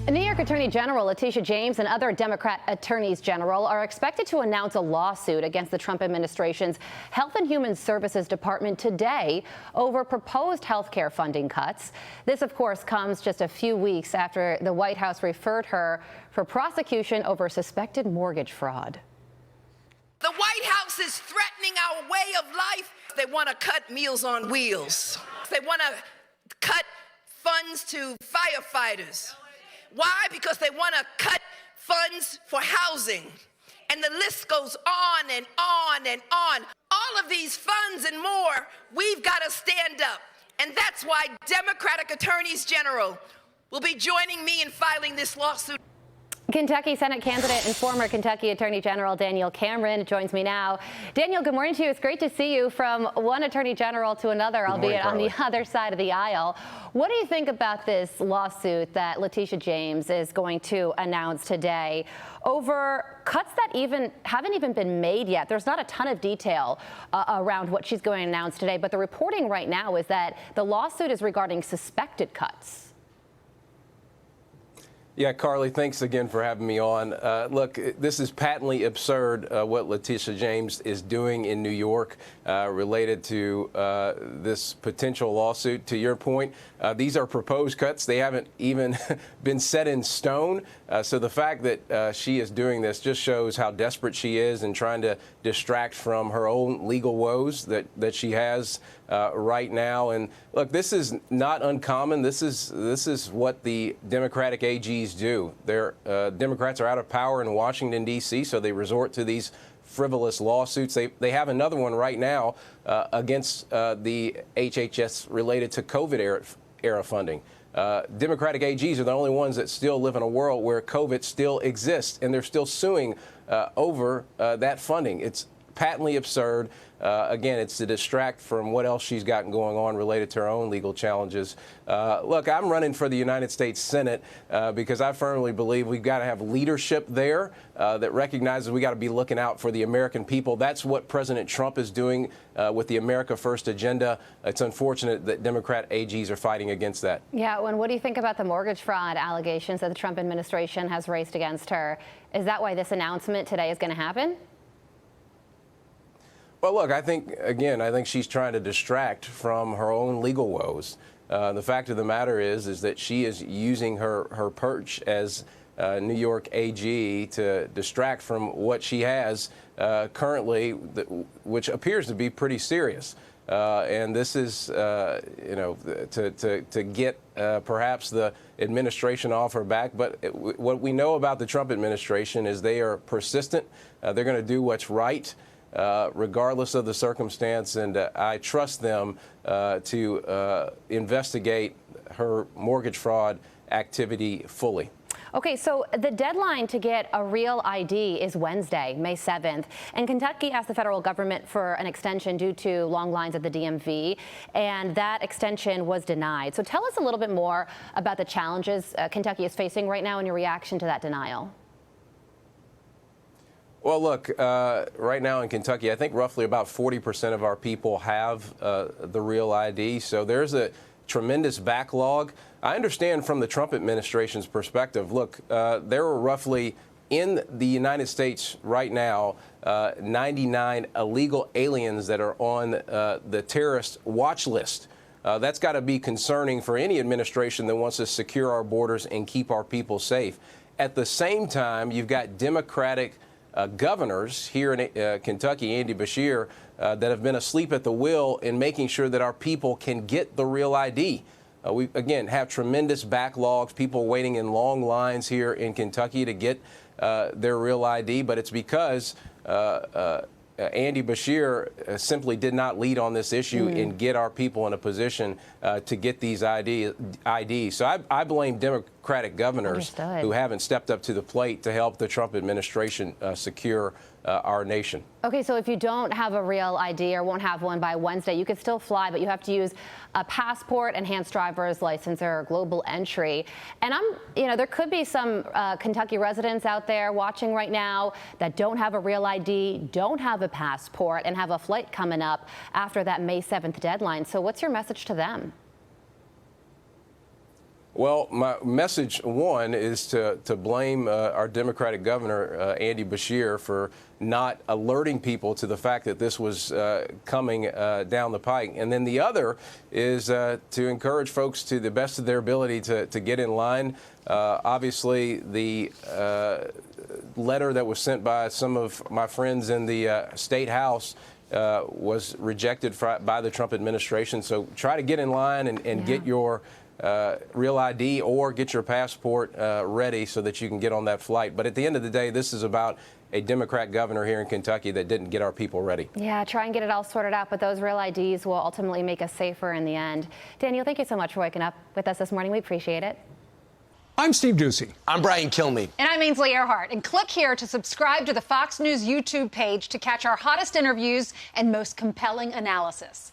New York Attorney General Letitia James and other Democrat attorneys general are expected to announce a lawsuit against the Trump administration's Health and Human Services Department today over proposed health care funding cuts. This, of course, comes just a few weeks after the White House referred her for prosecution over suspected mortgage fraud. The White House is threatening our way of life. They want to cut Meals on Wheels. They want to cut funds to firefighters. Why? Because they want to cut funds for housing. And the list goes on and on and on. All of these funds and more, we've got to stand up. And that's why Democratic attorneys general will be joining me in filing this lawsuit. Kentucky Senate candidate and former Kentucky Attorney General Daniel Cameron joins me now. Daniel, good morning to you. It's great to see you from one Attorney General to another, albeit on the other side of the aisle. What do you think about this lawsuit that Letitia James is going to announce today over cuts that haven't even been made yet? There's not a ton of detail around what she's going to announce today, but the reporting right now is that the lawsuit is regarding suspected cuts. Yeah, Carly, thanks again for having me on. Look, this is patently absurd what Letitia James is doing in New York related to this potential lawsuit. To your point, these are proposed cuts. They haven't even been set in stone. So the fact that she is doing this just shows how desperate she is and trying to distract from her own legal woes that she has right now. And look, this is not uncommon. This is what the Democratic AGs do. Democrats are out of power in Washington, D.C., so they resort to these frivolous lawsuits. They have another one right now against the HHS related to COVID era funding. Democratic AGs are the only ones that still live in a world where COVID still exists, and they're still suing over that funding. It's patently absurd. Again, it's to distract from what else she's got going on related to her own legal challenges. Look, I'm running for the United States Senate because I firmly believe we've got to have leadership there that recognizes we got to be looking out for the American people. That's what President Trump is doing with the America First agenda. It's unfortunate that Democrat AGs are fighting against that. Yeah, and what do you think about the mortgage fraud allegations that the Trump administration has raised against her? Is that why this announcement today is going to happen? Well, look, I think she's trying to distract from her own legal woes. The fact of the matter is that she is using her perch as New York AG to distract from what she has currently, which appears to be pretty serious. And this is, to get perhaps the administration off her back. But what we know about the Trump administration is they are persistent. They're going to do what's right. Regardless of the circumstance, and I trust them to investigate her mortgage fraud activity fully. Okay, so the deadline to get a real ID is Wednesday, May 7th, and Kentucky asked the federal government for an extension due to long lines at the DMV, and that extension was denied. So tell us a little bit more about the challenges Kentucky is facing right now and your reaction to that denial. Well, look, right now in Kentucky, I think roughly about 40% of our people have the real ID. So there's a tremendous backlog. I understand from the Trump administration's perspective, look, there are roughly in the United States right now 99 illegal aliens that are on the terrorist watch list. That's got to be concerning for any administration that wants to secure our borders and keep our people safe. At the same time, you've got Democratic governors here in Kentucky, Andy Beshear, that have been asleep at the wheel in making sure that our people can get the real ID. We, again, have tremendous backlogs, people waiting in long lines here in Kentucky to get their real ID, but it's because Andy Beshear simply did not lead on this issue and get our people in a position to get these IDs. So I blame Democratic governors who haven't stepped up to the plate to help the Trump administration secure our nation. Okay, so if you don't have a real ID or won't have one by Wednesday, you can still fly, but you have to use a passport, enhanced driver's license, or global entry. And there could be some Kentucky residents out there watching right now that don't have a real ID, don't have a passport, and have a flight coming up after that May 7th deadline. So what's your message to them? Well, my message one is to blame our Democratic governor, Andy Beshear, for not alerting people to the fact that this was coming down the pike. And then the other is to encourage folks to the best of their ability to get in line. Obviously, the letter that was sent by some of my friends in the State House was rejected by the Trump administration. So try to get in line and get your real ID or get your passport ready so that you can get on that flight. But at the end of the day, this is about a Democrat governor here in Kentucky that didn't get our people ready. Yeah, try and get it all sorted out, but those real IDs will ultimately make us safer in the end. Daniel, thank you so much for waking up with us this morning. We appreciate it. I'm Steve Ducey. I'm Brian Kilmeade. And I'm Ainsley Earhart. And click here to subscribe to the Fox News YouTube page to catch our hottest interviews and most compelling analysis.